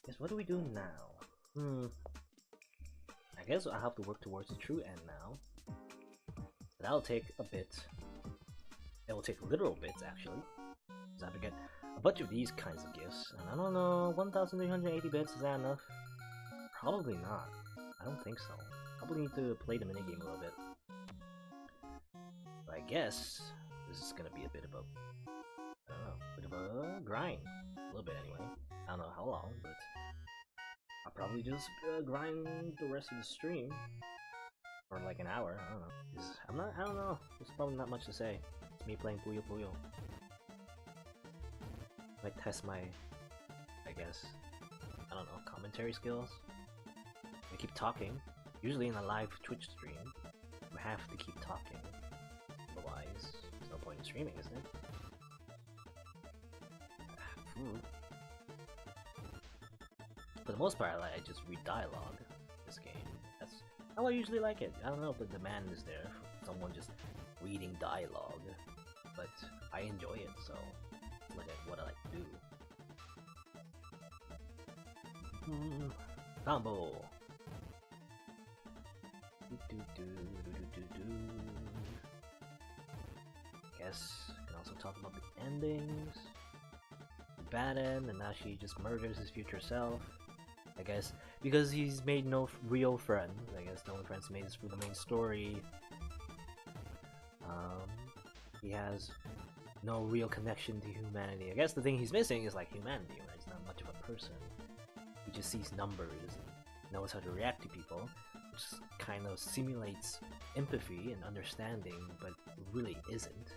Guess what do we do now? I guess I have to work towards the true end now. That'll take a bit. It will take literal bits actually. Because I have to get a bunch of these kinds of gifts. And I don't know, 1,380 bits, is that enough? Probably not. I don't think so. Probably need to play the minigame a little bit. But I guess this is gonna be a bit of a, I don't know, bit of a grind. A little bit anyway. I don't know how long, but I'll probably just grind the rest of the stream. For like an hour, I don't know. I don't know. There's probably not much to say. It's me playing Puyo Puyo. Might test my, I guess, I don't know, commentary skills. I keep talking. Usually in a live Twitch stream, you have to keep talking. Otherwise, there's no point in streaming, isn't it? For the most part, I just read dialogue in this game. That's how I usually like it. I don't know if the demand is there for someone just reading dialogue, but I enjoy it, so look at what I like to do. Combo! Guess we can also talk about the endings. Bad end, and now she just murders his future self. I guess because he's made no real friends. I guess the only friends he made is for the main story. He has no real connection to humanity. I guess the thing he's missing is like humanity, right? He's not much of a person. He just sees numbers and knows how to react to people, which kind of simulates empathy and understanding, but really isn't.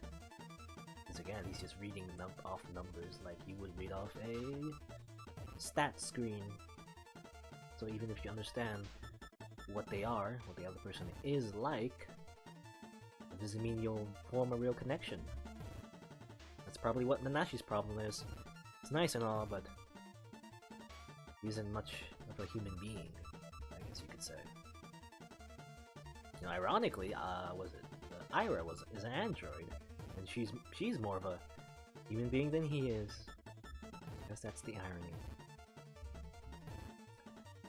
Because again, he's just reading off numbers like you would read off a stat screen. So even if you understand what they are, what the other person is like, it doesn't mean you'll form a real connection. That's probably what Nanashi's problem is. It's nice and all, but he isn't much of a human being, I guess you could say. You know, ironically, Ira is an android, and she's more of a human being than he is. I guess that's the irony.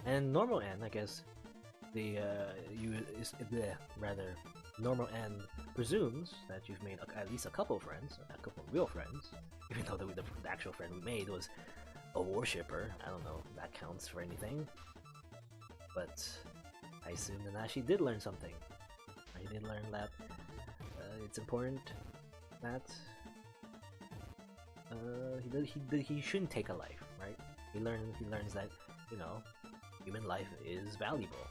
And normal N, I guess, normal N presumes that you've made at least a couple of friends, a couple of real friends, even though the actual friend we made was a worshipper. I don't know if that counts for anything, but I assume Nanashi did learn something. He did learn that it's important that he shouldn't take a life, right? He learns that, you know, human life is valuable.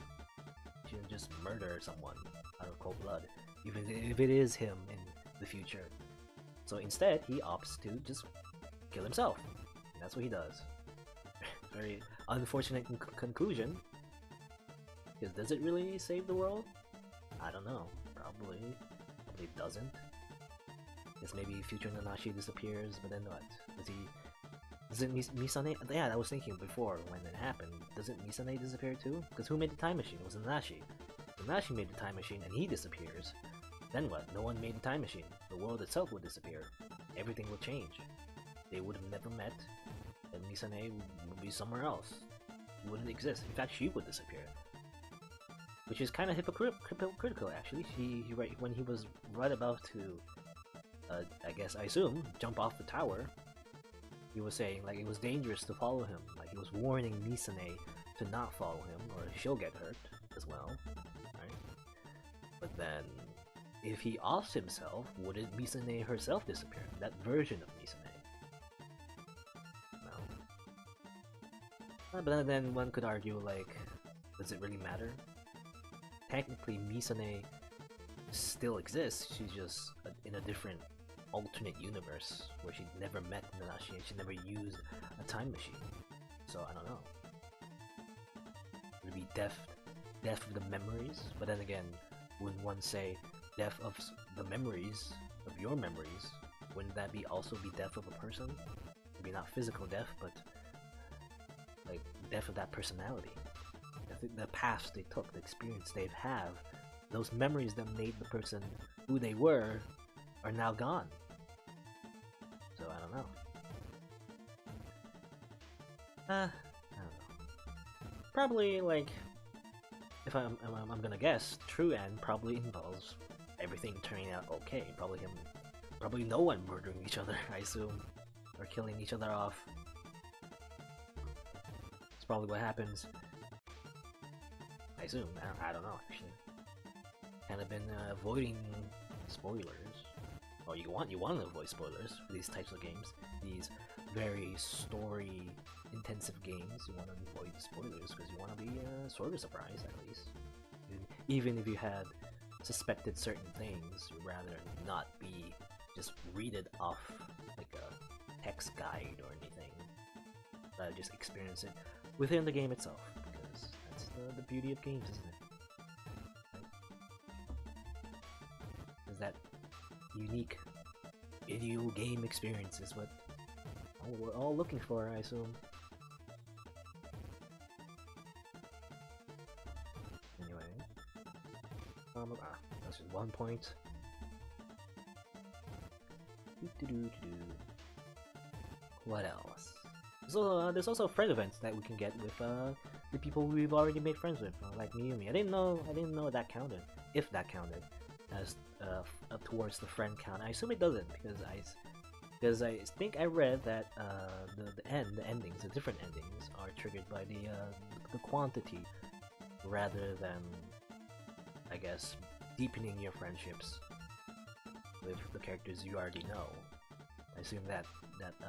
You shouldn't just murder someone out of cold blood, even if it is him in the future. So instead, he opts to just kill himself. And that's what he does. Very unfortunate conclusion. Because does it really save the world? I don't know. Probably doesn't. Guess maybe future Nanashi disappears, but then what? Doesn't Misane? Yeah, I was thinking before when it happened. Doesn't Misane disappear too? Because who made the time machine? It was Nanashi. Nanashi made the time machine and he disappears. Then what? No one made the time machine. The world itself would disappear. Everything would change. They would have never met, and Misane would be somewhere else. She wouldn't exist. In fact, she would disappear. Which is kind of hypocritical, actually. When he was right about to, I assume, jump off the tower, he was saying like it was dangerous to follow him. Like he was warning Misane to not follow him, or she'll get hurt as well, right? But then, if he offs himself, wouldn't Misane herself disappear? That version of Misane. No. But then one could argue, like, does it really matter? Technically, Misane still exists. She's just in a different alternate universe where she never met Nanashi and she never used a time machine. So I don't know. Would it be death of the memories? But then again, wouldn't one say death of the memories of your memories? Wouldn't that also be death of a person? Maybe not physical death, but like death of that personality. The paths they took, the experience they have, those memories that made the person who they were are now gone. So I don't know. I don't know. probably like, if I'm gonna guess, true end probably involves everything turning out okay. Probably no one murdering each other, I assume, or killing each other off. It's probably what happens. I assume. I don't know actually. Kind of been avoiding spoilers. Well, you want to avoid spoilers for these types of games. These very story-intensive games. You want to avoid the spoilers because you want to be sort of surprised at least. Even if you had suspected certain things, you'd rather not be just read it off like a text guide or anything. Just experience it within the game itself, because that's the beauty of games, isn't it? Is that unique video game experience is what we're all looking for, I assume. Anyway, that's just 1 point. What else? So there's also friend events that we can get with the people we've already made friends with, like Miumi. I didn't know that counted. If that counted as towards the friend count, I assume it doesn't because I think I read that the different endings are triggered by the quantity rather than, I guess, deepening your friendships with the characters you already know. I assume that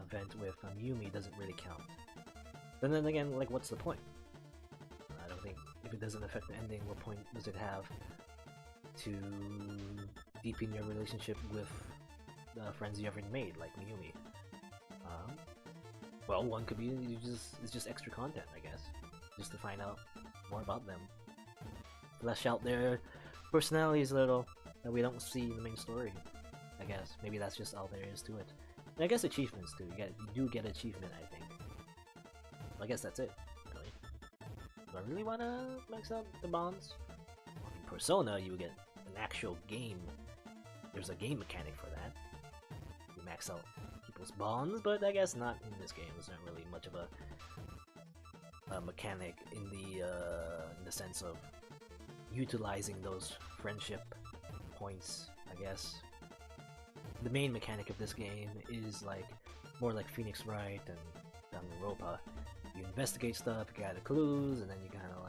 event with Miumi doesn't really count. But then again, like, what's the point? I don't think, if it doesn't affect the ending, what point does it have to deepen your relationship with the friends you already made, like Miumi? Well, one could be it's just extra content, I guess, just to find out more about them, flesh out their personalities a little that we don't see in the main story. I guess maybe that's just all there is to it. And I guess achievements too. You do get achievement, I think. Well, I guess that's it. Really. Do I really want to max out the bonds? Well, in Persona, you get an actual game. There's a game mechanic for that. You max out people's bonds, but I guess not in this game. There's not really much of a mechanic in the sense of utilizing those friendship points, I guess. The main mechanic of this game is like more like Phoenix Wright and Danganronpa. You investigate stuff, you gather clues, and then you kind of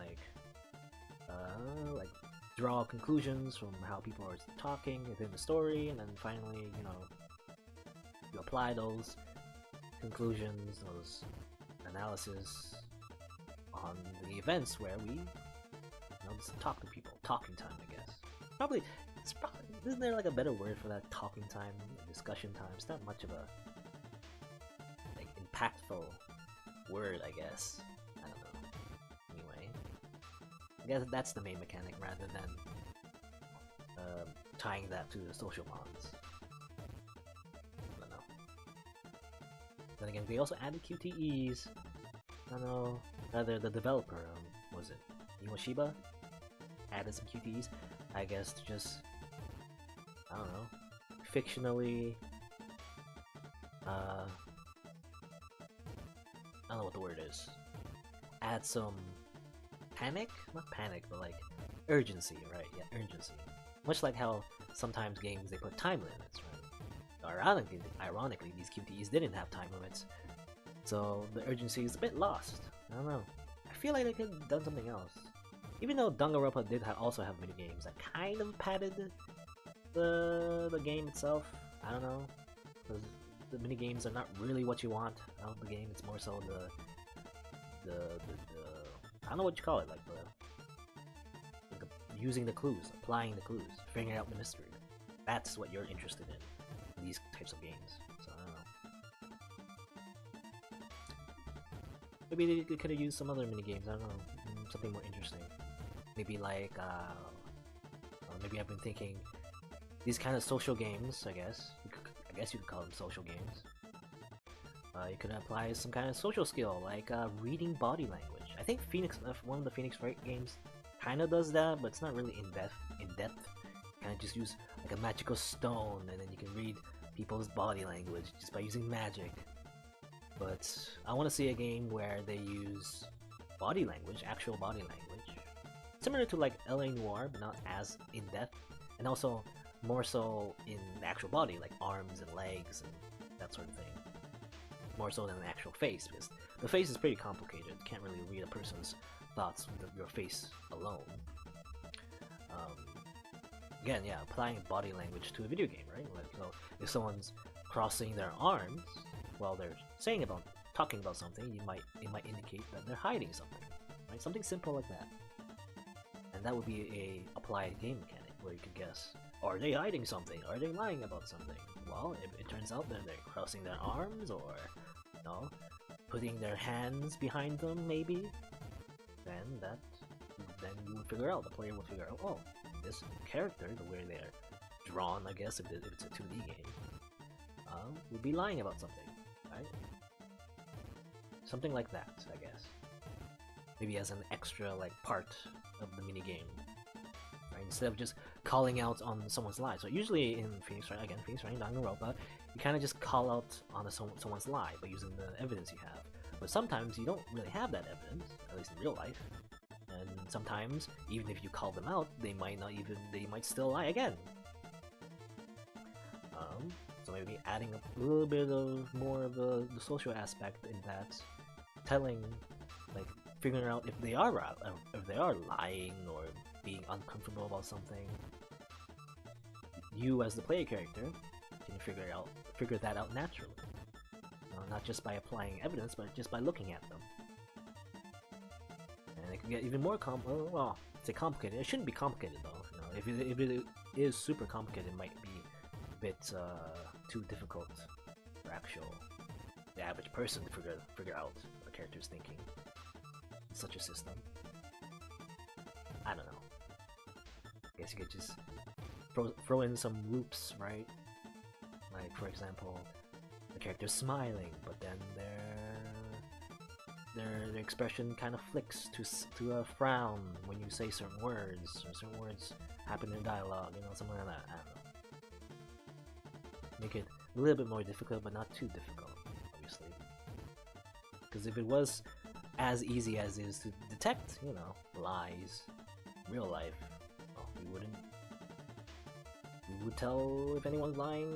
like draw conclusions from how people are talking within the story, and then finally, you apply those conclusions, those analysis on the events where we just talk to people. Talking time, I guess. Probably, isn't there like a better word for that? Talking time, discussion time. It's not much of a like impactful word, I guess. I don't know. Anyway, I guess that's the main mechanic rather than tying that to the social bonds. I don't know. Then again, they also added QTEs. I don't know. Rather, the developer, was it Miwashiba? Added some QTEs, I guess, to just, I don't know, fictionally, I don't know what the word is, add some panic? Not panic, but like urgency, right? Yeah, urgency. Much like how sometimes games, they put time limits, right? Ironically, these QTEs didn't have time limits, so the urgency is a bit lost. I don't know. I feel like they could have done something else. Even though Danganronpa did also have mini games that kind of padded the game itself. I don't know, because the mini games are not really what you want out of the game. It's more so the I don't know what you call it, like the using the clues, applying the clues, figuring out the mystery. That's what you're interested in these types of games. So I don't know. Maybe they could have used some other mini games. I don't know, something more interesting. Maybe like, maybe I've been thinking these kind of social games. I guess you could call them social games. You could apply some kind of social skill like reading body language. I think one of the Phoenix Wright games kind of does that, but it's not really in depth. Kind of just use like a magical stone, and then you can read people's body language just by using magic. But I want to see a game where they use body language, actual body language, similar to like LA Noire, but not as in depth, and also more so in the actual body, like arms and legs and that sort of thing. More so than an actual face, because the face is pretty complicated. You can't really read a person's thoughts with your face alone. Again, yeah, applying body language to a video game, right? Like, so if someone's crossing their arms while they're talking about something, it might indicate that they're hiding something, right? Something simple like that. And that would be a applied game mechanic where you could guess: are they hiding something? Are they lying about something? Well, if it turns out that they're crossing their arms, or putting their hands behind them, maybe, then you would figure out, the player would figure out, oh, this character, the way they're drawn, I guess, if it's a 2D game, would be lying about something, right? Something like that, I guess. Maybe as an extra, like, part of the minigame, right? Instead of just calling out on someone's lie. So usually in Phoenix Wright, Danganronpa, you kind of just call out on someone's lie by using the evidence you have. But sometimes you don't really have that evidence, at least in real life. And sometimes, even if you call them out, they might still lie again. So maybe adding a little bit of more of the social aspect in that, figuring out if they are lying or being uncomfortable about something. You as the player character can figure that out naturally. Not just by applying evidence, but just by looking at them. And it can get even more complicated. It shouldn't be complicated though. If it is super complicated, it might be a bit too difficult for the average person to figure out what a character's thinking. Such a system. I don't know. I guess you could just throw in some loops, right? Like, for example, the character's smiling, but then their expression kind of flicks to a frown when you say certain words, or certain words happen in dialogue, something like that. I don't know. Make it a little bit more difficult, but not too difficult, obviously. Because if it was as easy as it is to detect, lies, real life, well, we would tell if anyone's lying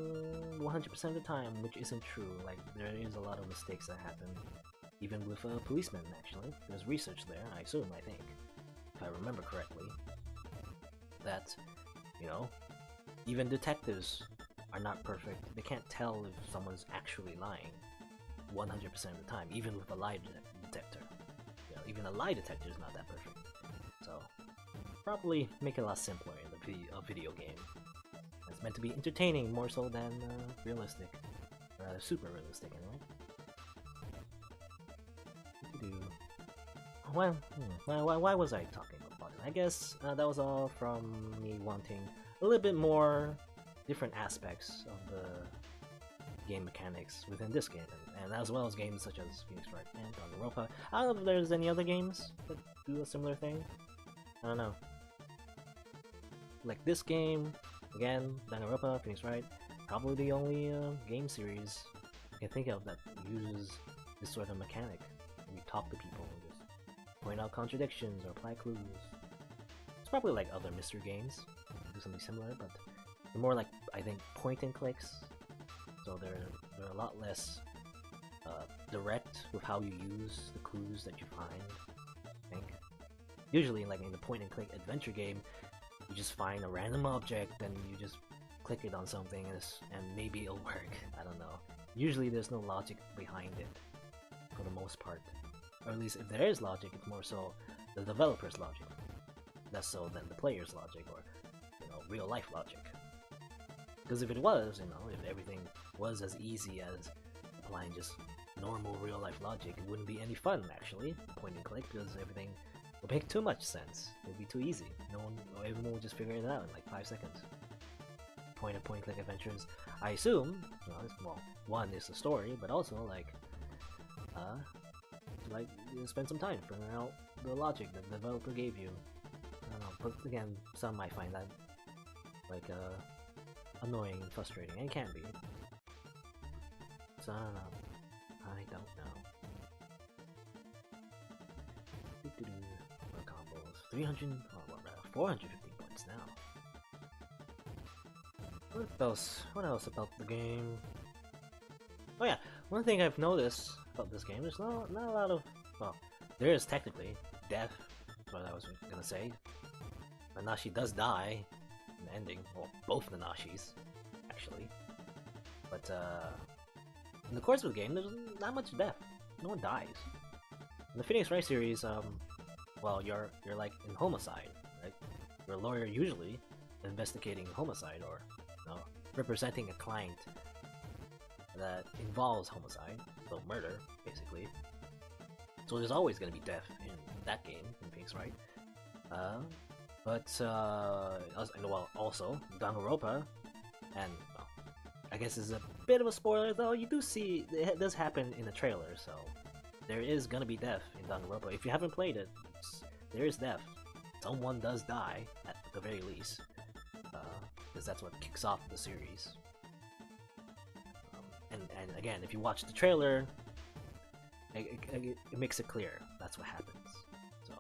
100% of the time, which isn't true. Like, there is a lot of mistakes that happen, even with policemen, actually. There's research there, I think, if I remember correctly, that, even detectives are not perfect. They can't tell if someone's actually lying 100% of the time, even with a lie detector. Even a lie detector is not that perfect. So, probably make it a lot simpler in a video game. It's meant to be entertaining more so than realistic. Or rather, super realistic, anyway. Why was I talking about body? I guess that was all from me wanting a little bit more different aspects of the game mechanics within this game, and as well as games such as Phoenix Wright and Danganronpa. I don't know if there's any other games that do a similar thing. I don't know. Like this game, again, Danganronpa, Phoenix Wright, probably the only game series I can think of that uses this sort of mechanic. We talk to people and just point out contradictions or apply clues. It's probably like other mystery games do something similar, but they're more like, I think, point and clicks. So they're a lot less direct with how you use the clues that you find, I think. Usually, like in the point and click adventure game, you just find a random object and you just click it on something and maybe it'll work. I don't know. Usually there's no logic behind it, for the most part. Or at least if there is logic, it's more so the developer's logic, less so than the player's logic or, real life logic. Because if it was, if everything was as easy as applying just normal real life logic, it wouldn't be any fun, actually, point and click, because everything would make too much sense. It would be too easy. Everyone would just figure it out in like 5 seconds. Point and click adventures, I assume, well, one is the story, but also you spend some time figuring out the logic that the developer gave you. I don't know, but again, some might find that annoying and frustrating, and it can be. So I don't know. 300, oh, what, 415 points now. What else? What else about the game? Oh yeah, one thing I've noticed about this game, there's not a lot of, well, there is technically death. That's what I was gonna say. Nanashi does die in the ending, well, both Nanashis, actually. But in the course of the game, there's not much death. No one dies. In the Phoenix Wright series, well, you're like in homicide, right? You're a lawyer usually investigating homicide or, you know, representing a client that involves homicide, so murder, basically. So there's always going to be death in that game, in Phoenix Wright. Well, also, Danganronpa, and, well, I guess it's a bit of a spoiler, though you do see, it does happen in the trailer, so there is going to be death in Danganronpa. If you haven't played it, there is death. Someone does die, at the very least, because that's what kicks off the series. And again, if you watch the trailer, it makes it clear that's what happens. So,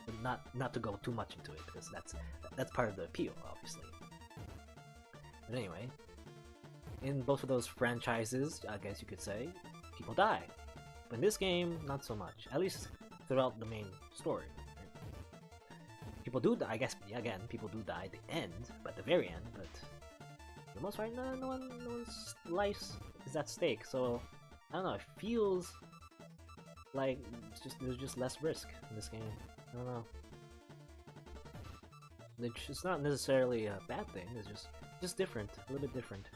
but not to go too much into it, because that's part of the appeal, obviously. But anyway, in both of those franchises, I guess you could say, people die. But in this game, not so much. At least throughout the main story. Right? People do die, I guess, again, people do die at the end, but at the very end, but for the most part, no one's life is at stake, so I don't know, it feels like there's just less risk in this game. I don't know. It's not necessarily a bad thing, it's just different, a little bit different.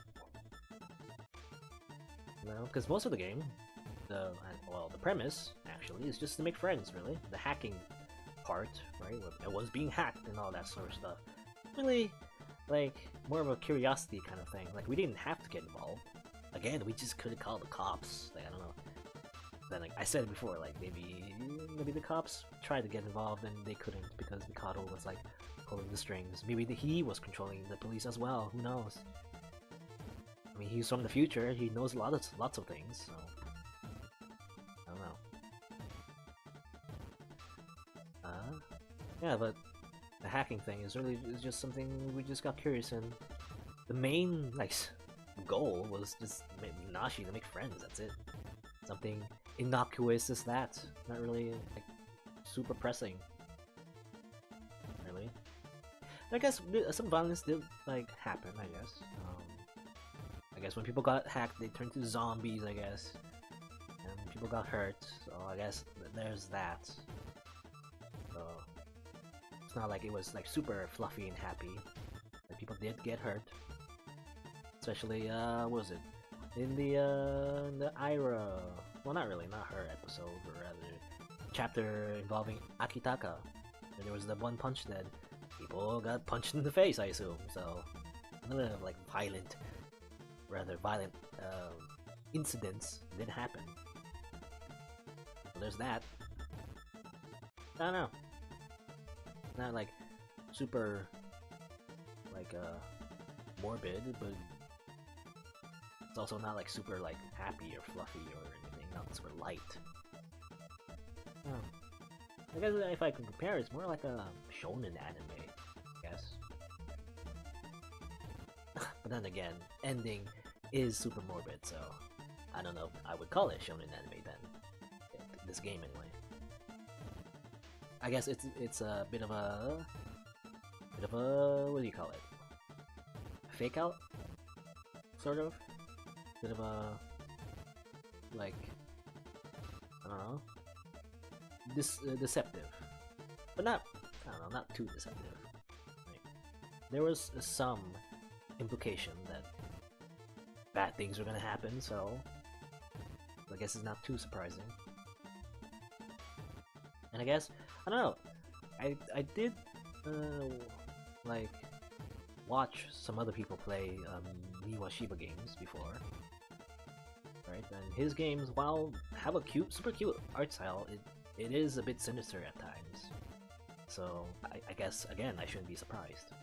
You know, because most of the game, the premise, actually, is just to make friends, really. The hacking part, right? It was being hacked and all that sort of stuff. Really, like, more of a curiosity kind of thing. Like, we didn't have to get involved. Again, we just couldn't call the cops. Like, I don't know. Then, like I said before, like, maybe the cops tried to get involved and they couldn't because Mikado was, like, pulling the strings. Maybe he was controlling the police as well. Who knows? I mean, he's from the future. He knows lots of things, so I don't know. Yeah, but the hacking thing is just something we just got curious in. The main, like, goal was just Nashi to make friends. That's it. Something innocuous as that. Not really, like, super pressing. Really. And I guess some violence did, like, happen, I guess. I guess when people got hacked, they turned to zombies, I guess. And people got hurt, so I guess there's that. So, it's not like it was, like, super fluffy and happy. But people did get hurt. Especially, what was it? In the Ira... Well, not really, not her episode, but rather chapter involving Akitaka. And there was the one punch that people got punched in the face, I assume. So, another, like, rather violent incidents did happen. So there's that. I don't know. Not, like, super, like, morbid, but it's also not, like, super, like, happy or fluffy or anything, not super light. I guess if I can compare, it's more like a shonen anime, I guess. But then again, ending is super morbid, so I don't know if I would call it shonen anime then. This game, anyway. I guess it's a bit of a what do you call it? Fake out, sort of. Bit of a, like, I don't know, deceptive, but not, I don't know, not too deceptive. Like, there was some implication that bad things were gonna happen, so I guess it's not too surprising. And I guess, I don't know, I did like watch some other people play Miwashiba games before. Right, and his games, while have a super cute art style, it is a bit sinister at times. So I guess again I shouldn't be surprised.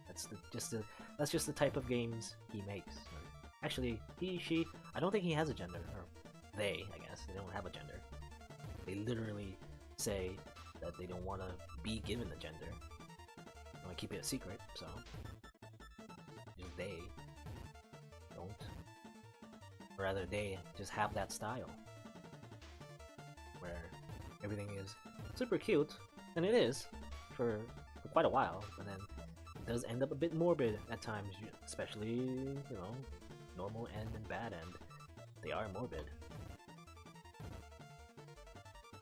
That's just the type of games he makes. Actually, she, I don't think he has a gender, or they, I guess they don't have a gender. They literally say that they don't want to be given a gender. They want to keep it a secret, so just they don't. Or rather, they just have that style where everything is super cute, and it is for quite a while, but then it does end up a bit morbid at times, especially, you know, normal end and bad end. They are morbid.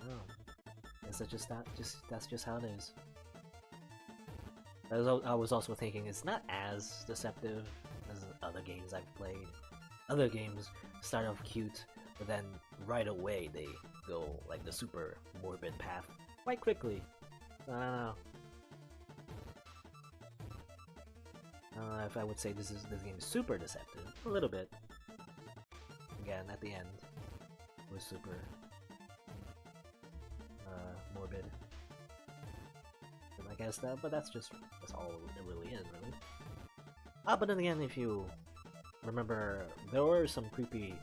Oh, guess that's just how it is. I was also thinking it's not as deceptive as other games I've played. Other games start off cute, but then right away they go like the super morbid path quite quickly. I don't know. I don't know if I would say this game is super deceptive. A little bit. Again, at the end, it was super morbid. But I guess that's all it really is, really. But then again, if you remember, there were some creepy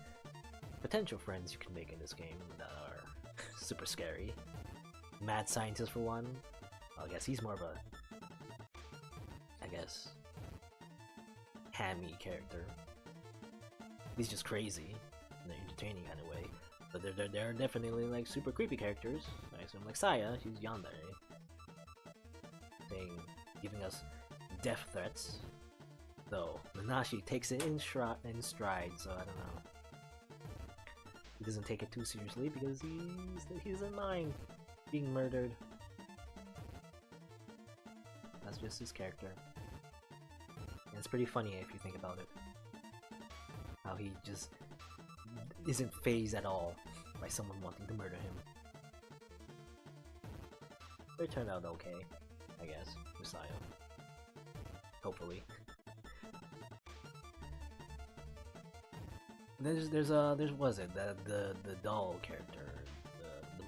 potential friends you can make in this game that are super scary. Mad Scientist for one. Well, I guess he's more of a, hammy character. He's just crazy in an entertaining kind of way. But they're definitely like super creepy characters. Like, so like Saya, she's yandere, giving us death threats. Though Nanashi takes it in stride, so I don't know. He doesn't take it too seriously because he doesn't mind being murdered. That's just his character. And it's pretty funny if you think about it. How he just isn't fazed at all by someone wanting to murder him. They turned out okay, I guess. Messiah. Hopefully. There's was it the doll character, the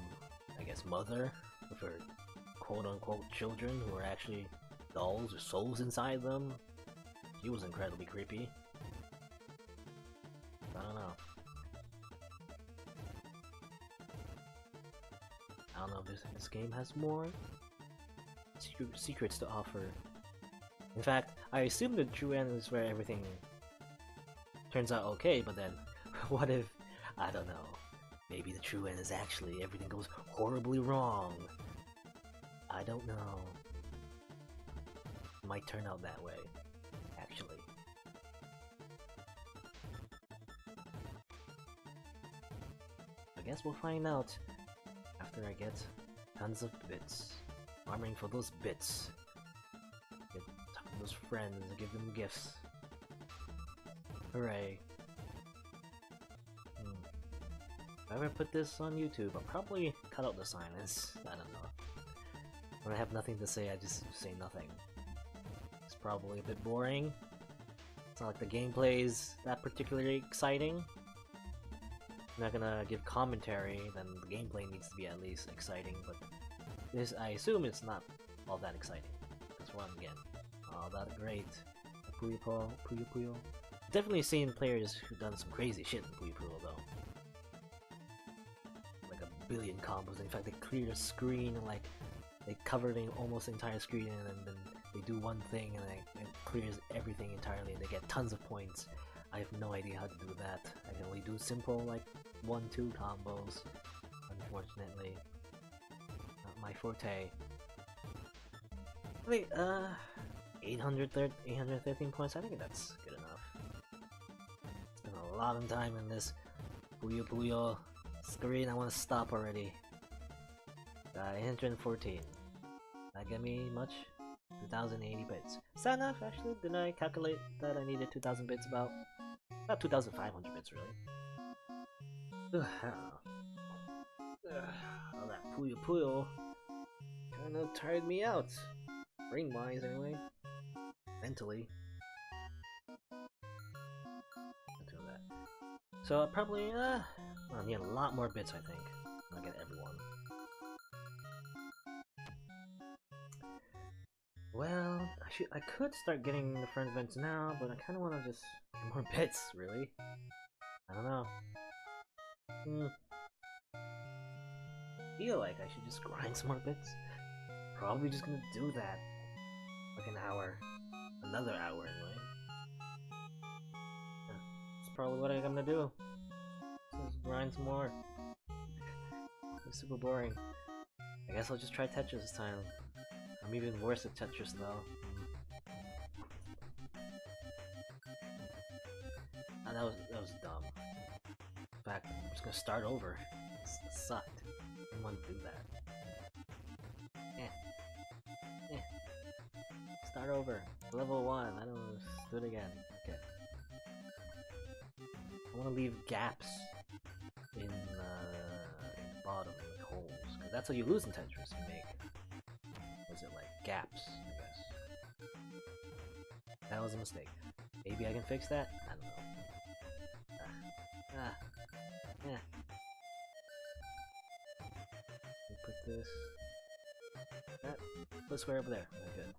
I guess mother with her quote unquote children who are actually dolls with souls inside them. She was incredibly creepy. I don't know. I don't know if this game has more secrets to offer. In fact, I assume the true end is where everything turns out okay, but then, what if, I don't know, maybe the true end is actually everything goes horribly wrong. I don't know. It might turn out that way, actually. I guess we'll find out after I get tons of bits. Farming for those bits. Get those friends and give them gifts. Hooray. If I ever put this on YouTube, I'll probably cut out the silence. I don't know. When I have nothing to say, I just say nothing. It's probably a bit boring. It's not like the gameplay is that particularly exciting. I'm not gonna give commentary, then the gameplay needs to be at least exciting, but this, I assume it's not all that exciting. That's one again. Oh, that great. Puyo Puyo. Definitely seen players who've done some crazy shit in Puyo Puyo though. Like a billion combos. In fact, they clear the screen and like they cover the almost entire screen, and then they do one thing and it clears everything entirely, and they get tons of points. I have no idea how to do that. I can only do simple like 1-2 combos. Unfortunately, not my forte. I think 813 points. I think that's good enough. Spent a lot of time in this Puyo Puyo screen. I want to stop already. 814. That get me much? 2080 bits. Is that enough actually? Did I calculate that I needed 2000 bits about? About 2500 bits really. All that Puyo Puyo kinda tired me out. Brain wise anyway. Mentally. Until that. So I'll probably I'll need a lot more bits I think. I'll get everyone. Well, I could start getting the friend events now, but I kinda wanna just get more bits, really. I don't know. feel like I should just grind some more bits. Probably just gonna do that. Like an hour. Another hour anyway. Yeah, that's probably what I'm gonna do. Just grind some more. It's super boring. I guess I'll just try Tetris this time. I'm even worse at Tetris though. Ah, that was dumb. In fact, I'm just gonna start over. It sucked. I didn't want to do that. Start over. Level 1. I don't know. Do it again. Okay. I want to leave gaps in the bottom, like holes, because that's how you lose in Tetris. You make, was it like gaps? I guess that was a mistake. Maybe I can fix that. I don't know. Yeah. Let me put this. Put a square over there. Okay, good.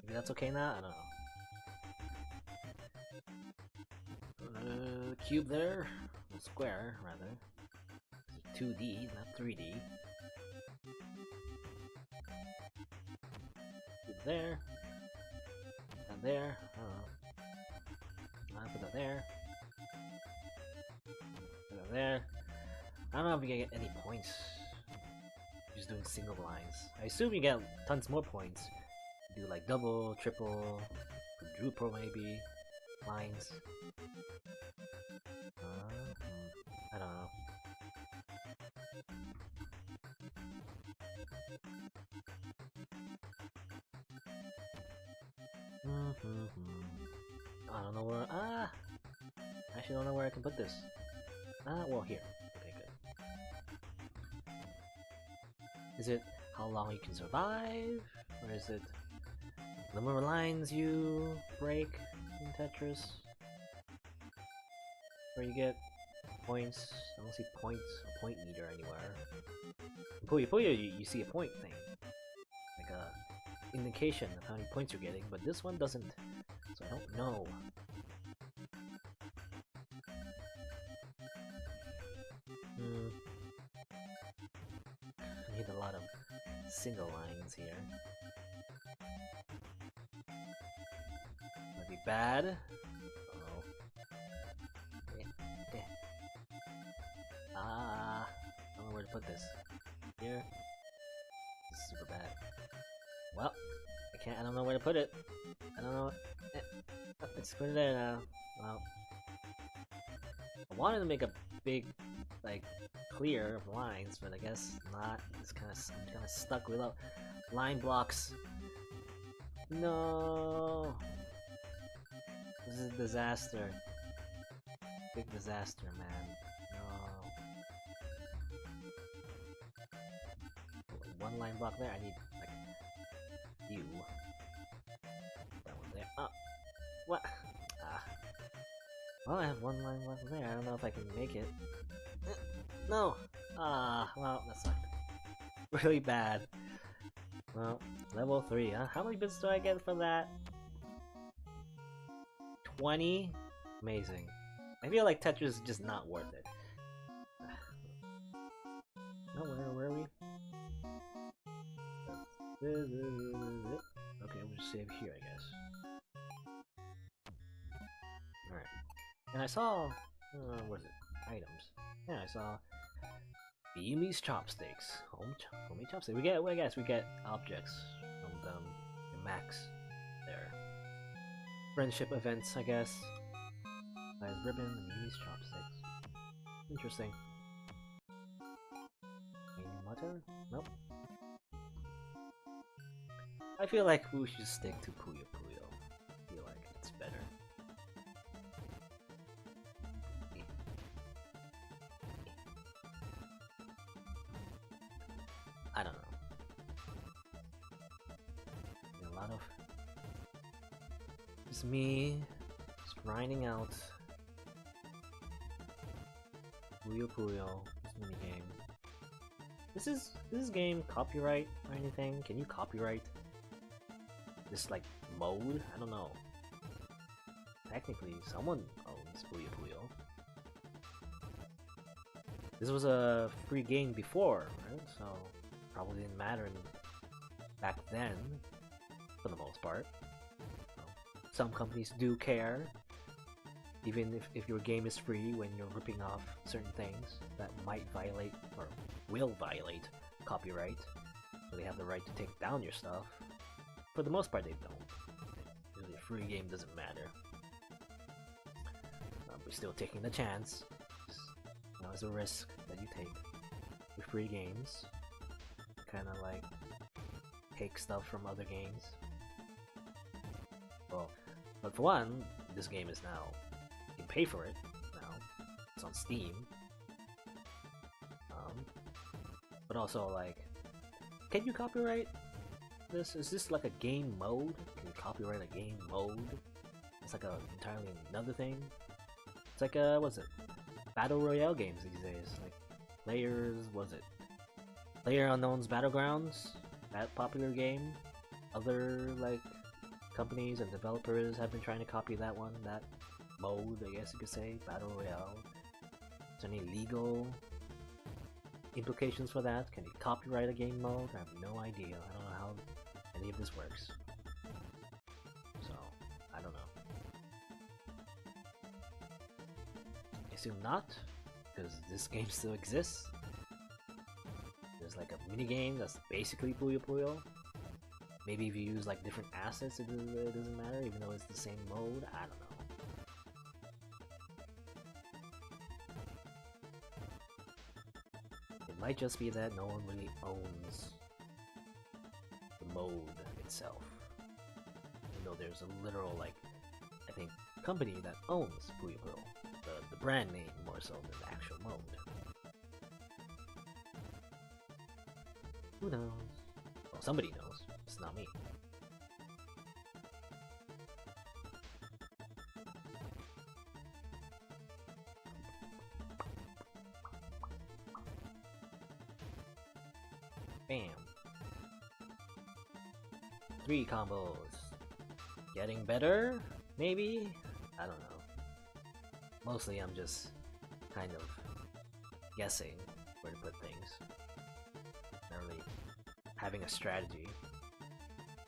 Maybe that's okay now? I don't know. Cube there. A square, rather. 2D, not 3D. Cube there. That there. I don't know. I'll put that there. Put that there. I don't know if you get any points. Just doing single lines. I assume you get tons more points. You do like double, triple, quadruple maybe, lines. I don't know. I don't know where. I actually don't know where I can put this. Well here. Okay, good. Is it how long you can survive? Or is it the number of lines you break in Tetris? Where you get points? I don't see points, a point meter anywhere. In Puyo Puyo, you see a point thing. Like a indication of how many points you're getting, but this one doesn't. So I don't know. I need a lot of single lines here. Might be bad. Uh-oh. I don't know where to put this. Here. This is super bad. Well, I don't know where to put it. I don't know. Let's put it there now. Well, I wanted to make a big, like, clear of lines, but I guess not. I'm kind of stuck without line blocks. No, this is a disaster. Big disaster, man. No. One line block there. I need like you. That one there. Oh, what? Well, I have one line left there. I don't know if I can make it. No! Well, that sucked. Really bad. Well, level 3, huh? How many bits do I get for that? 20? Amazing. I feel like Tetris is just not worth it. No, where are we? Okay, we'll just save here, I guess. Alright. And I saw... what is it? Items. Yeah, I saw... Yumi's chopsticks. Homemade chopsticks. I guess we get objects from them. The max there. Friendship events, I guess. Nice ribbon and Yumi's chopsticks. Interesting. Any mutter? Nope. I feel like we should stick to Puyo Puyo. I feel like it's better. I don't know. A lot of just me just grinding out Puyo Puyo, this minigame. Is this game copyright or anything? Can you copyright this like mode? I don't know. Technically, someone owns Puyo Puyo. This was a free game before, right? So probably didn't matter back then, for the most part. Some companies do care, even if your game is free, when you're ripping off certain things that might violate or will violate copyright. So they have the right to take down your stuff. For the most part, they don't. Usually a free game doesn't matter. We're still taking the chance. It's a risk that you take with free games. Kind of like take stuff from other games. Well, but for one, this game is now, you can pay for it now. It's on Steam. But also, like, can you copyright this? Is this like a game mode? Can you copyright a game mode? It's like a entirely another thing. It's like what's it? Battle Royale games these days. Like PlayerUnknown's Battlegrounds? That popular game. Other like companies and developers have been trying to copy that one, that mode, I guess you could say, Battle Royale. Is there any legal implications for that? Can you copyright a game mode? I have no idea. I don't know how any of this works. So, I don't know. I assume not, because this game still exists. There's like a mini game that's basically Puyo Puyo. Maybe if you use like different assets, it doesn't matter, even though it's the same mode. I don't know. It might just be that no one really owns the mode itself. Even though there's a literal, like, I think, company that owns Puyo Puyo. The brand name more so than the actual mode. Who knows? Well, somebody knows. It's not me. Bam. 3 combos. Getting better? Maybe? I don't know. Mostly I'm just kind of guessing where to put things. Not really having a strategy.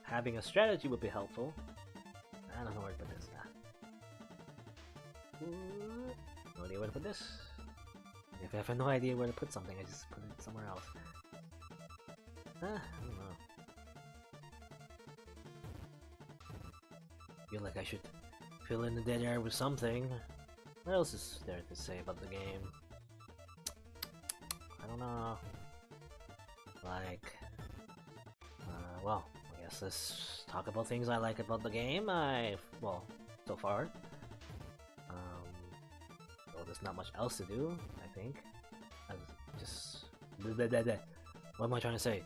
Having a strategy would be helpful. I don't know where to put this. No idea where to put this. If I have no idea where to put something, I just put it somewhere else. I don't know. Feel like I should fill in the dead air with something. What else is there to say about the game? I don't know. Like, well, I guess let's talk about things I like about the game. Well, so far. Well, there's not much else to do, I think. What am I trying to say?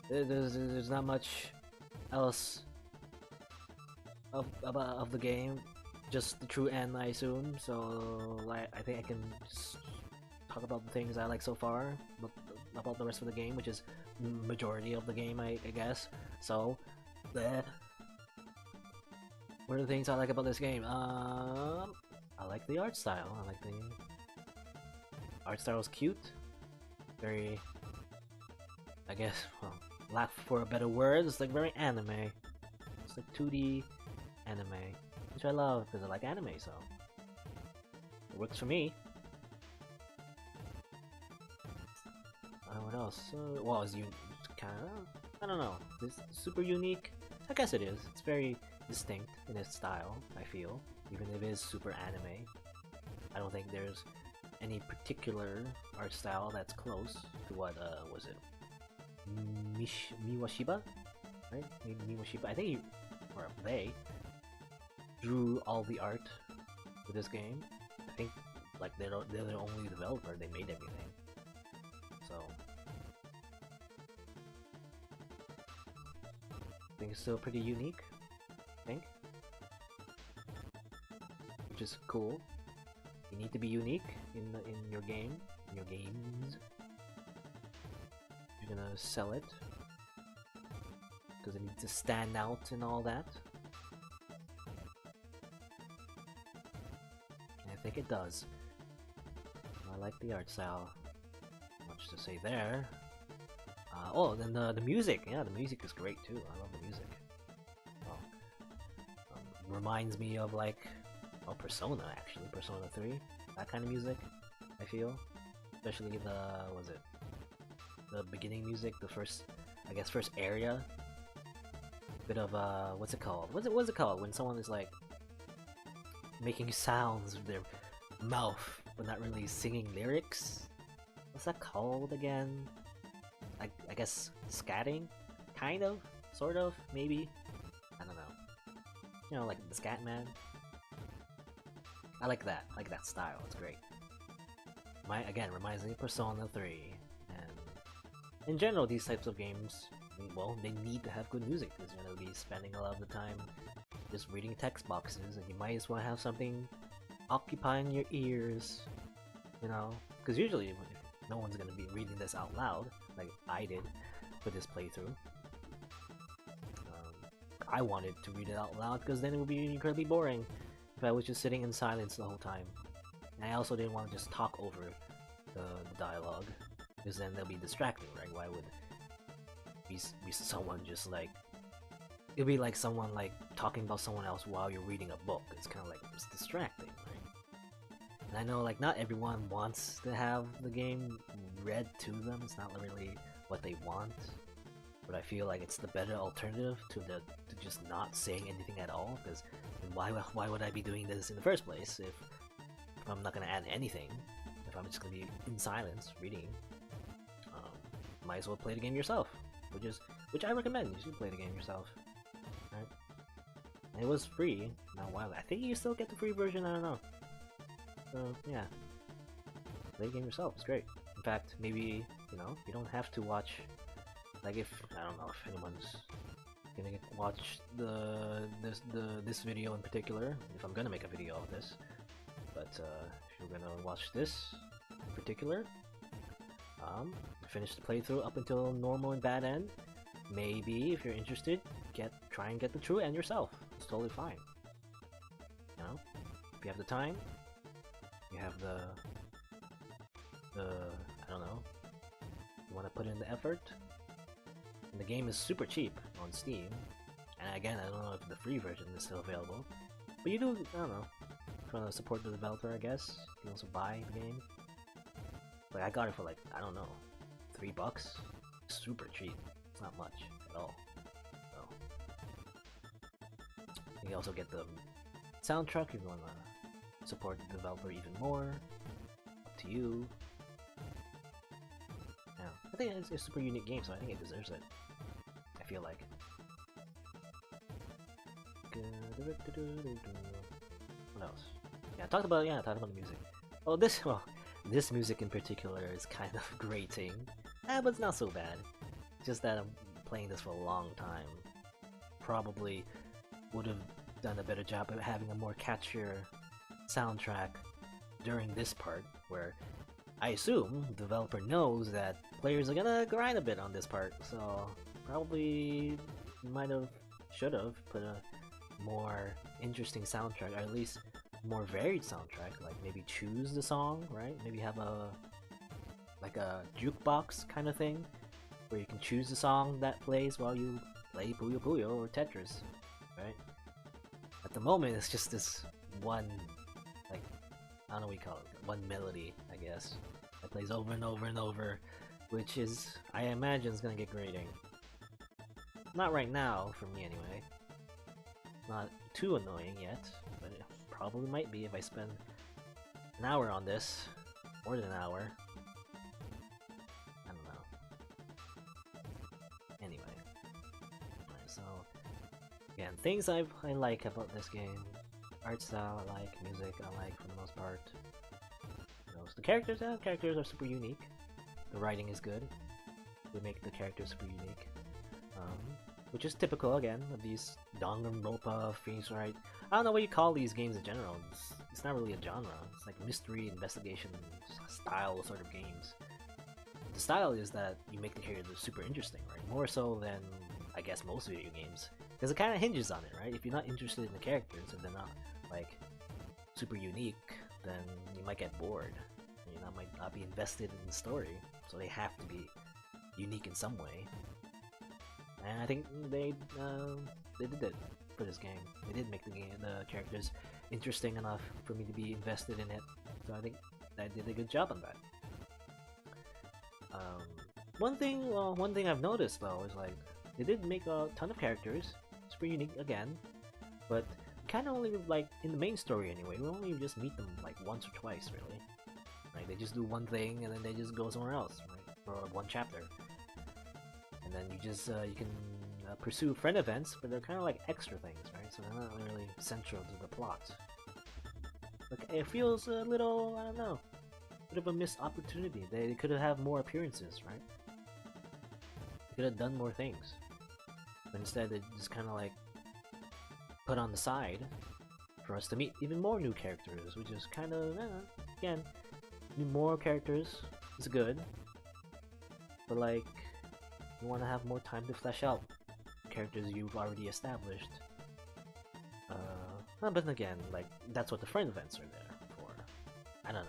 There's not much else of the game. Just the true end, I assume. So, like, I think I can just talk about the things I like so far, but about the rest of the game, which is majority of the game, I guess. So, what are the things I like about this game? I like the art style. I like the art style is cute. Very, I guess, well, lack for a better word, it's like very anime. It's like 2D anime. Which I love, because I like anime, so it works for me. What else? Well, it's kind of, I don't know, it's super unique. I guess it is. It's very distinct in its style, I feel, even if it is super anime. I don't think there's any particular art style that's close to what, was it? Miwashiba? Right? Miwashiba. I think they drew all the art for this game. I think like they're the only developer, they made everything. So I think it's still pretty unique, I think. Which is cool. You need to be unique in your game, in your games. You're gonna sell it. Because it needs to stand out and all that. I think it does. I like the art style. say there. Oh, then the music. Yeah, the music is great too. I love the music. Oh, reminds me of like, oh, Persona actually. Persona 3. That kind of music, I feel. Especially the beginning music, the first, I guess, first area. Bit of what's it called? What's it called when someone is like making sounds with their mouth but not really singing lyrics? What's that called again? I guess scatting, kind of, sort of, maybe. I don't know. You know, like the Scat Man. I like that style. It's great. Again, reminds me of Persona 3, and in general, these types of games, well, they need to have good music because you're gonna be spending a lot of the time just reading text boxes, and you might as well have something occupying your ears, you know, because usually no one's gonna be reading this out loud like I did for this playthrough. I wanted to read it out loud because then it would be incredibly boring if I was just sitting in silence the whole time. And I also didn't want to just talk over the dialogue, because then they'll be distracting, right? Why would be someone just like... It'd be like someone like talking about someone else while you're reading a book. It's kind of like, it's distracting, right? And I know like not everyone wants to have the game read to them. It's not really what they want. But I feel like it's the better alternative to just not saying anything at all, because why would I be doing this in the first place if I'm not gonna add anything? If I'm just gonna be in silence reading, might as well play the game yourself, which I recommend. You should play the game yourself, right? And it was free not a while ago. I think you still get the free version. I don't know. So yeah, play the game yourself. It's great. In fact, maybe you don't have to watch. Like I don't know if anyone's gonna watch this video in particular, if I'm gonna make a video of this, but if you're gonna watch this in particular, finish the playthrough up until normal and bad end, maybe if you're interested, try and get the true end yourself. It's totally fine. You know, if you have the time, you have the I don't know, you want to put in the effort. And the game is super cheap on Steam, and again, I don't know if the free version is still available, but you do, I don't know, trying to support the developer, I guess. You can also buy the game. Like, I got it for like, I don't know, $3? Super cheap. It's not much at all. So, you can also get the soundtrack if you want to support the developer even more. Up to you. Yeah, I think it's a super unique game, so I think it deserves it. I feel like. What else? Yeah, talked about the music. Oh, this music in particular is kind of grating, but it's not so bad. Just that I'm playing this for a long time. Probably would have done a better job of having a more catchier soundtrack during this part, where I assume the developer knows that players are gonna grind a bit on this part, so probably should have put a more interesting soundtrack, or at least more varied soundtrack. Like maybe choose the song, right? Maybe have a jukebox kind of thing, where you can choose the song that plays while you play Puyo Puyo or Tetris, right? At the moment, it's just this one, like, I don't know what you call it, one melody, I guess, that plays over and over and over, which is, I imagine, is gonna get grating. Not right now, for me anyway. Not too annoying yet, but it probably might be if I spend an hour on this, more than an hour. I don't know. Anyway, alright, so again, things I like about this game: art style, I like; music, I like for the most part. So the characters are super unique. The writing is good. They make the characters super unique. Which is typical, again, of these Danganronpa, Phoenix Wright. I don't know what you call these games in general. It's not really a genre. It's like mystery, investigation, style sort of games. The style is that you make the characters super interesting, right? More so than, I guess, most video games. Because it kind of hinges on it, right? If you're not interested in the characters, if they're not, like, super unique, then you might get bored. might not be invested in the story, so they have to be unique in some way. And I think they did it for this game. They did make the characters interesting enough for me to be invested in it. So I think they did a good job on that. One thing I've noticed though is like they did make a ton of characters. It's pretty unique again, but kind of only like in the main story anyway. We only just meet them like once or twice, really. Right? They just do one thing and then they just go somewhere else, right? For one chapter, and then you just you can pursue friend events, but they're kind of like extra things, right? So they're not really central to the plot. Like it feels a little, I don't know, bit of a missed opportunity. They could have more appearances, right? They could have done more things, but instead they just kind of like put on the side for us to meet even more new characters, which is kind of again, more characters is good, but like you want to have more time to flesh out characters you've already established. But then again, like that's what the friend events are there for. I don't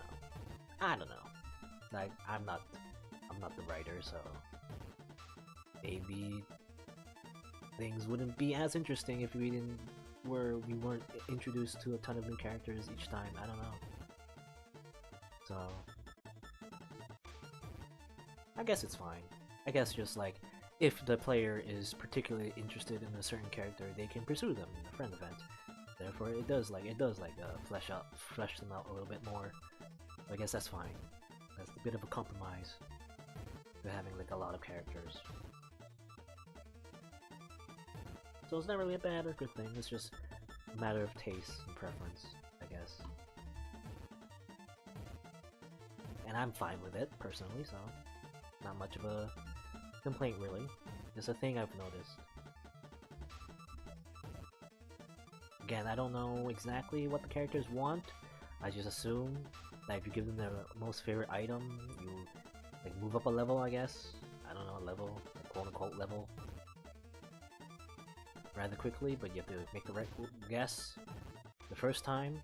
know. Like I'm not the writer, so maybe things wouldn't be as interesting if we weren't introduced to a ton of new characters each time. I don't know. So I guess it's fine. I guess just like if the player is particularly interested in a certain character, they can pursue them in a friend event. Therefore, it does flesh them out a little bit more. I guess that's fine. That's a bit of a compromise to having like a lot of characters. So it's not really a bad or good thing. It's just a matter of taste and preference, I guess. And I'm fine with it personally, so not much of a complaint really. It's a thing I've noticed. Again, I don't know exactly what the characters want. I just assume that if you give them their most favorite item, you like move up a level, I guess. I don't know, a level, a quote-unquote level, rather quickly, but you have to make the right guess the first time.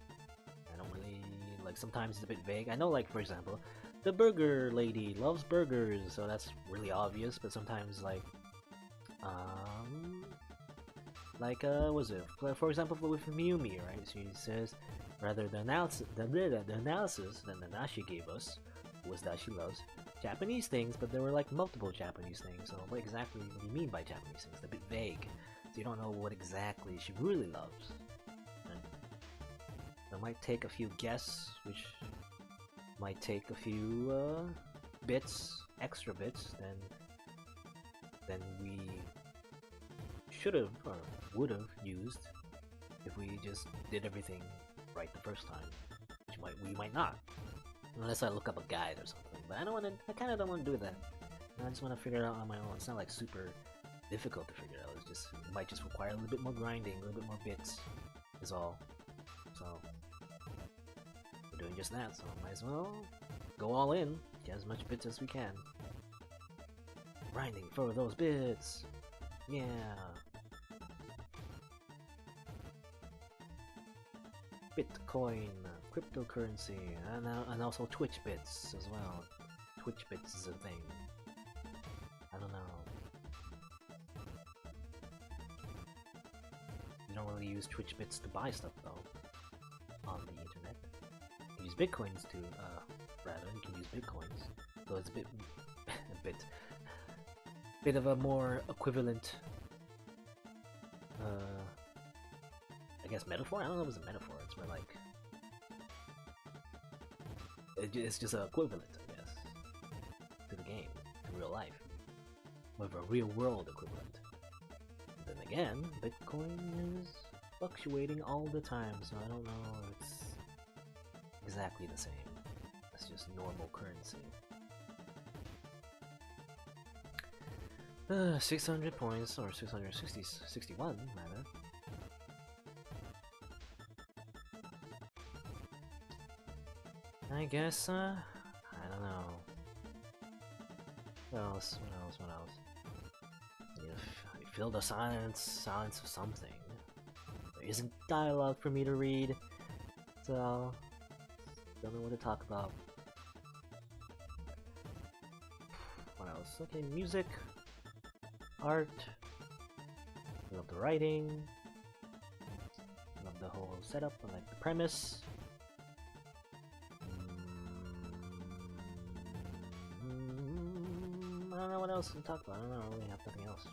I don't really, like, sometimes it's a bit vague. I know, like, for example, the burger lady loves burgers, so that's really obvious, but sometimes, like, what was it? For example, with Miumi, right? She says, rather the analysis that Nanashi gave us was that she loves Japanese things, but there were like multiple Japanese things. So what exactly do you mean by Japanese things? It's a bit vague, so you don't know what exactly she really loves. Right? It might take a few guesses, which might take a few extra bits, than we should have or would have used if we just did everything right the first time, which we might not, unless I look up a guide or something. But I kind of don't want to do that. I just want to figure it out on my own. It's not like super difficult to figure it out. It might just require a little bit more grinding, a little bit more bits, is all. So we're doing just that. So might as well go all in, get as much bits as we can. Grinding for those bits. Yeah. Bitcoin, cryptocurrency, and also Twitch bits as well. Twitch bits is a thing. I don't know. You don't really use Twitch bits to buy stuff though on the internet. You use bitcoins to, rather you can use bitcoins. So it's a bit of a more equivalent, I guess metaphor? I don't know if it's a metaphor, it's more like, it's just an equivalent, I guess, to the game, to real life, with a real world equivalent. And then again, Bitcoin is fluctuating all the time, so I don't know if it's exactly the same. It's just normal currency. 600 points, or 661 rather. I guess, I don't know. What else? You fill the silence of something. There isn't dialogue for me to read, so don't know what to talk about. else? Okay, music, art. I love the writing. I love the whole setup. I like the premise. I don't know what else to talk about. I don't really have nothing else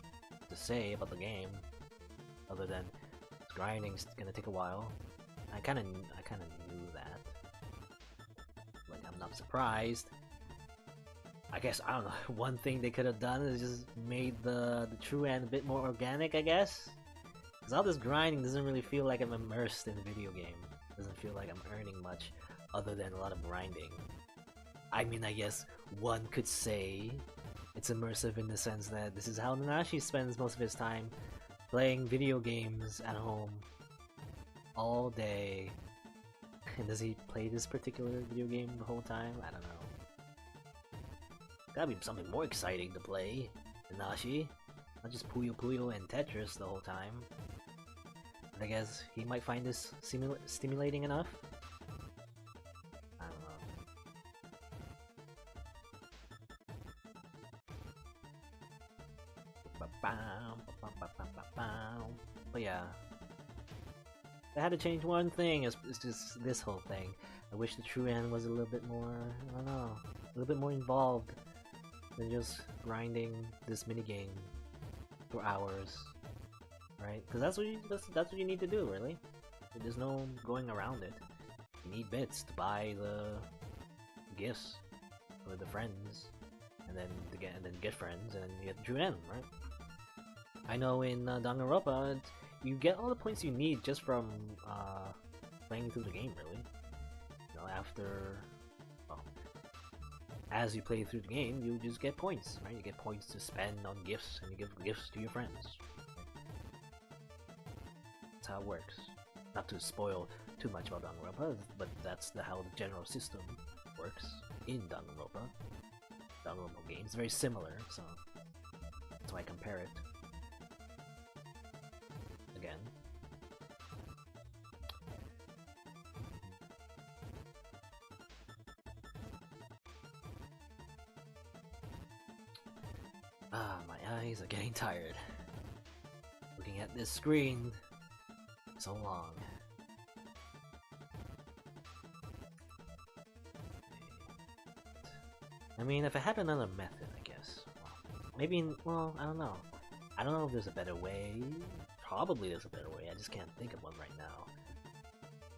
to say about the game, other than grinding's gonna take a while. I kind of knew that. Like, I'm not surprised. I guess, I don't know, one thing they could have done is just made the true end a bit more organic, I guess? Because all this grinding doesn't really feel like I'm immersed in the video game. Doesn't feel like I'm earning much other than a lot of grinding. I mean, I guess one could say it's immersive in the sense that this is how Nanashi spends most of his time playing video games at home all day. And does he play this particular video game the whole time? I don't know. Gotta be something more exciting to play, Nanashi. Not just Puyo Puyo and Tetris the whole time. But I guess he might find this stimulating enough? I don't know. But yeah. If I had to change one thing, it's just this whole thing. I wish the true end was a little bit more, I don't know, a little bit more involved than just grinding this minigame for hours, right? Because that's what you need to do, really. There's no going around it. You need bits to buy the gifts for the friends, and then get friends, and then you get the true end, right? I know in Danganronpa, you get all the points you need just from playing through the game, really. You know, as you play through the game, you just get points, right? You get points to spend on gifts, and you give gifts to your friends. That's how it works. Not to spoil too much about Danganronpa, but that's how the general system works in Danganronpa. Danganronpa games very similar, so that's why I compare it. Again. My eyes are getting tired. Looking at this screen so long. I mean, if I had another method, I guess. Maybe, well, I don't know. I don't know if there's a better way. Probably there's a better way, I just can't think of one right now.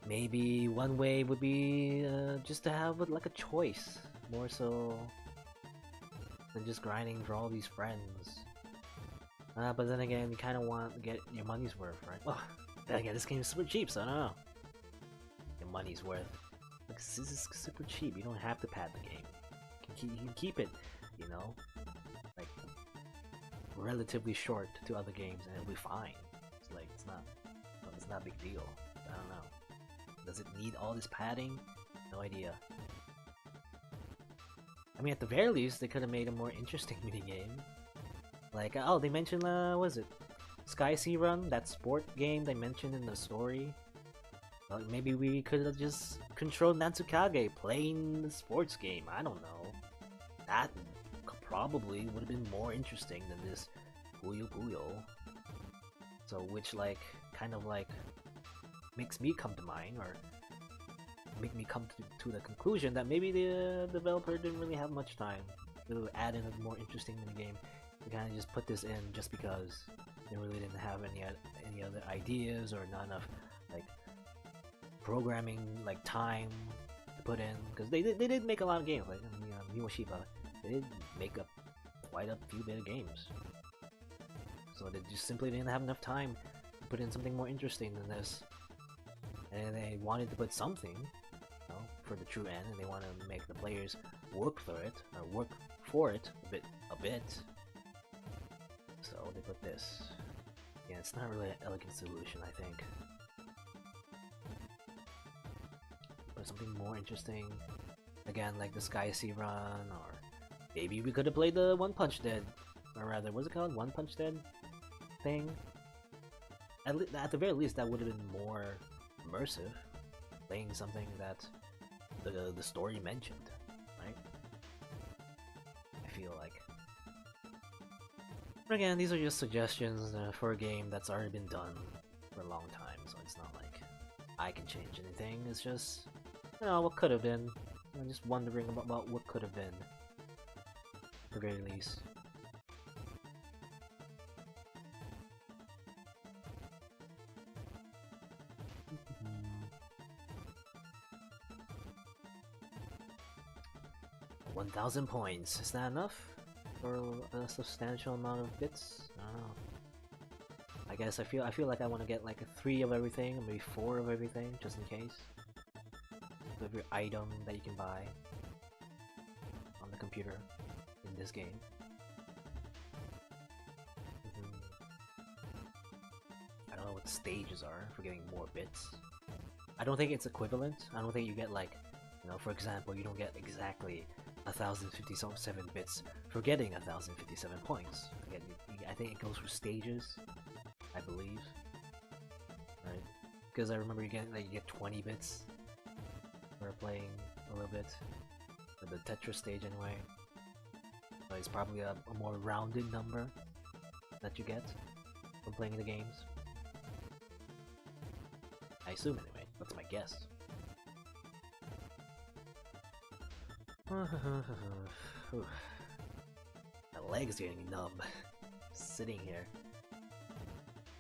Maybe one way would be just to have like a choice, more so than just grinding for all these friends. But then again, you kind of want to get your money's worth, right? Oh, then again, this game is super cheap, so I don't know. Your money's worth. Like, this is super cheap, you don't have to pad the game. You can keep it, you know, like, relatively short to other games, and it'll be fine. It's like, it's not a big deal. I don't know. Does it need all this padding? No idea. I mean, at the very least, they could have made a more interesting minigame. Like, oh, they mentioned, what is it? Sky Sea Run, that sport game they mentioned in the story. Like, maybe we could have just controlled Natsukage playing the sports game. I don't know. That probably would have been more interesting than this Puyo Puyo. So, which, like, kind of, like, makes me come to mind, or make me come to the conclusion that maybe the developer didn't really have much time to add in a more interesting minigame. They kind of just put this in just because they really didn't have any other ideas, or not enough, like, programming, like, time to put in. Because they did make a lot of games, like, Miwashiba. They did make quite a few bit of games. So they just simply didn't have enough time to put in something more interesting than this. And they wanted to put something, you know, for the true end, and they want to make the players work for it, or work for it a bit. So they put this. Yeah, it's not really an elegant solution, I think. Put something more interesting. Again, like the Sky Sea Run, or maybe we could have played the One Punch Dead, or rather, what's it called? One Punch Dead thing? At the very least, that would have been more immersive, playing something that the story mentioned, right? I feel like. But again, these are just suggestions for a game that's already been done for a long time, so it's not like I can change anything. It's just, you know, what could have been. I'm just wondering about what could have been, at the very least. 1,000 points. Is that enough for a substantial amount of bits? I don't know. I guess I feel like I want to get like a 3 of everything, or maybe 4 of everything, just in case. Every item that you can buy on the computer in this game. I don't know what the stages are for getting more bits. I don't think it's equivalent. I don't think you get like, you know, for example, you don't get exactly 1,057 bits for getting 1,057 points. Again, I think it goes through stages, I believe. Right? Because I remember you get 20 bits for playing a little bit. For the Tetris stage anyway. So it's probably a more rounded number that you get from playing the games. I assume anyway, that's my guess. My leg's getting numb. Sitting here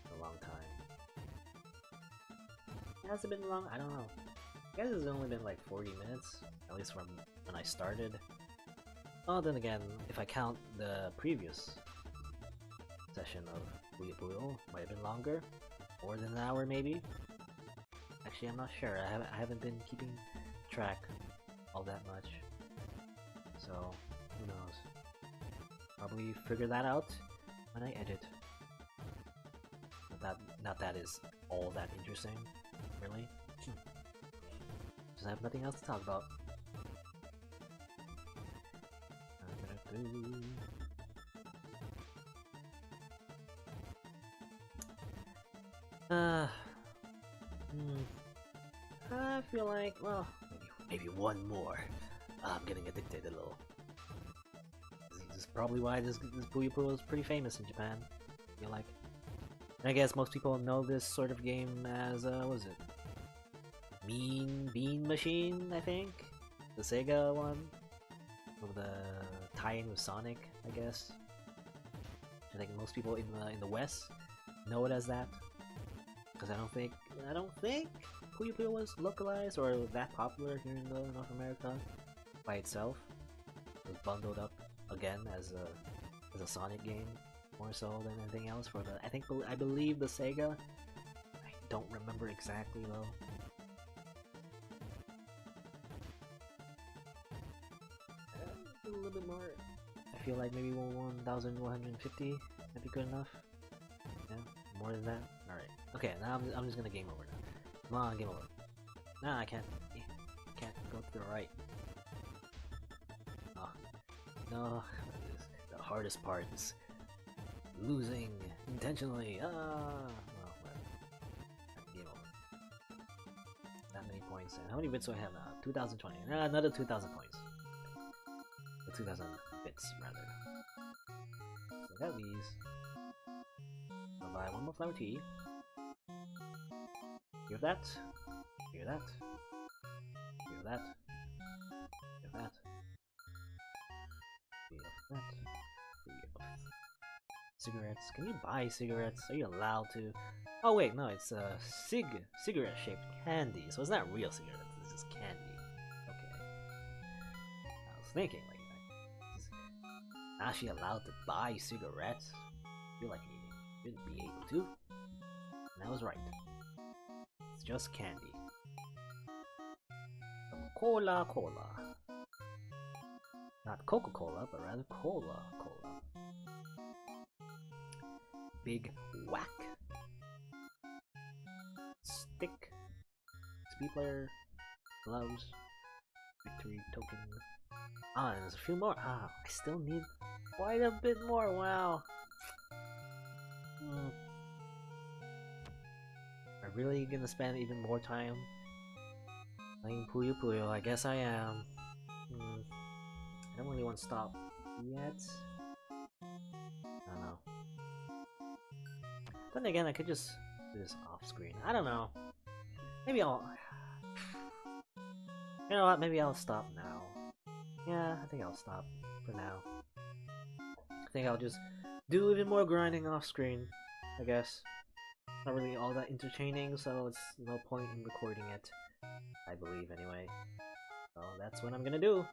for a long time. Has it been long? I don't know. I guess it's only been like 40 minutes, at least from when I started. Oh, then again, if I count the previous session of Puyo Puyo, might have been longer. More than an hour, maybe? Actually, I'm not sure. I haven't been keeping track all that much. So, who knows? Probably figure that out when I edit. Not that is all that interesting, really. Just have nothing else to talk about. I feel like, well, maybe one more. I'm getting addicted a little. This is probably why this Puyo Puyo is pretty famous in Japan. I feel like. And I guess most people know this sort of game as, what is it? Mean Bean Machine, I think? The Sega one? With the tie-in with Sonic, I guess. I think most people in the West know it as that. Because I don't think Puyo Puyo was localized or that popular here in North America by itself. It was bundled up again as a Sonic game, more so than anything else for the I believe the Sega. I don't remember exactly though. A little bit more. I feel like maybe 1,150 might be good enough. Yeah, more than that. All right. Okay, now I'm just gonna game over now. Come on, game over. Nah, I can't go to the right. Oh, no. The hardest part is losing intentionally. Well, whatever. Game over. That many points. And how many bits do I have now? 2,020. Another 2,000 points. 2,000 bits, rather. So I got these. I'll buy one more flower tea. Hear that? Hear that? Hear that? Hear that? Hear that? Hear that? Cigarettes? Can you buy cigarettes? Are you allowed to? Oh wait, no, it's a cigarette-shaped candy, so it's not real cigarettes, it's just candy. Okay. I was thinking, like, is actually allowed to buy cigarettes? I feel like you shouldn't be able to. And I was right. It's just candy. Cola. Not Coca-Cola, but rather Cola. Big whack. Stick. Speed player. Gloves. Victory token. Ah, and there's a few more. Ah, I still need quite a bit more. Wow. Am I really gonna spend even more time playing Puyo Puyo? I guess I am. I don't really want to stop yet. I don't know. Then again, I could just do this off screen. I don't know. Maybe I'll. You know what? Maybe I'll stop now. Yeah, I think I'll stop for now. I think I'll just do even more grinding off screen. I guess. Not really all that entertaining, so it's no point in recording it. I believe, anyway. So that's what I'm gonna do.